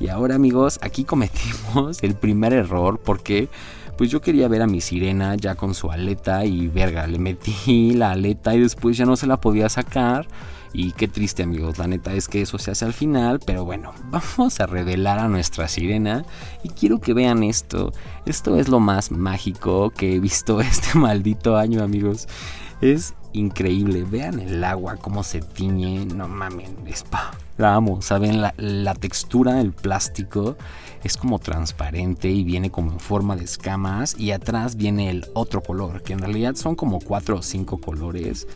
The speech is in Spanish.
Y ahora, amigos, aquí cometimos el primer error porque pues yo quería ver a mi sirena ya con su aleta y verga, le metí la aleta y después ya no se la podía sacar. Y qué triste, amigos, la neta es que eso se hace al final, pero bueno, vamos a revelar a nuestra sirena y quiero que vean esto. Esto es lo más mágico que he visto este maldito año, amigos. Es increíble, vean el agua, cómo se tiñe, no mamen, la amo, ¿saben? La textura del plástico es como transparente y viene como en forma de escamas y atrás viene el otro color, que en realidad son como 4 o 5 colores.